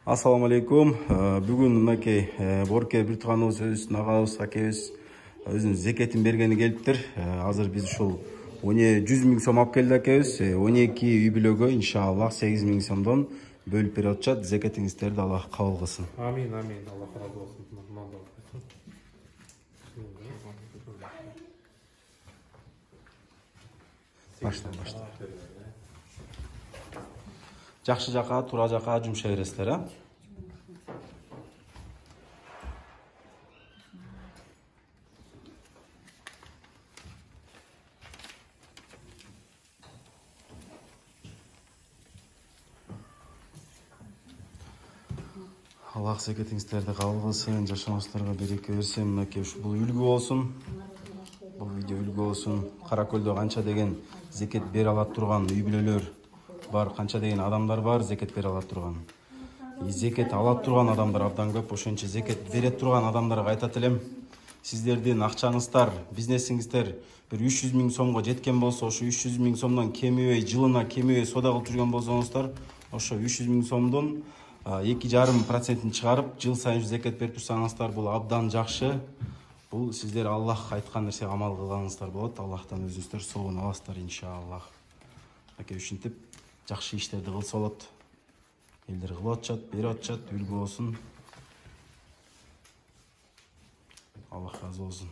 Assalamu alaikum. Бүгүн мынакей Борке бир тууганыбыз өзүбүздүн агабыз, акебиз өзүнүн зекетин бергени келиптир. Азыр биз ушул 100 000 сом алып келди акебиз. 12 үй бүлөгө иншаллах 8 000 сомдон бөлүп берип атышат. Зекетиңиздерди Аллах кабыл кылсын. Амин, амин. Аллах разы болсын. Башта. Жакшы жака, туура жака жумшай бересиздер, а? Аллах зекетиңиздерди кабыл кылсын, жашооңуздарга береке берсин. Мынакей бул үлгү болсун. Бул видео үлгү болсун. Кара Көлдө канча деген зекет бере алат турган үй бүлөлөр бар, канча деген адамдар бар зекет бере алат турган. Зекет алат турган адамдар абдан көп. Ошончо зекет бере турган адамдарга айтат элем, сиздердин акчаңыздар, бизнесиңиздер бир 300 000 сомго жеткен болсо, ошо 300 000 сомдон кемибей, жылына кемибей соода кылып жүргөн болсоңуздар, ошо 300 000 сомдон 2,5% чыгарып, жыл сайын зекет берип турсаңыздар, бул абдан жакшы. Бул сиздер Аллах айткан нерсеге амал кылганыңыздар болот. Аллахтан өзүңүздөр соогун аласыздар иншаллах. Аке ушинтип жакшы иштерди кылса болот. Элдер кылып атышат, берип атышат, үлгү болсун. Аллах разы болсун.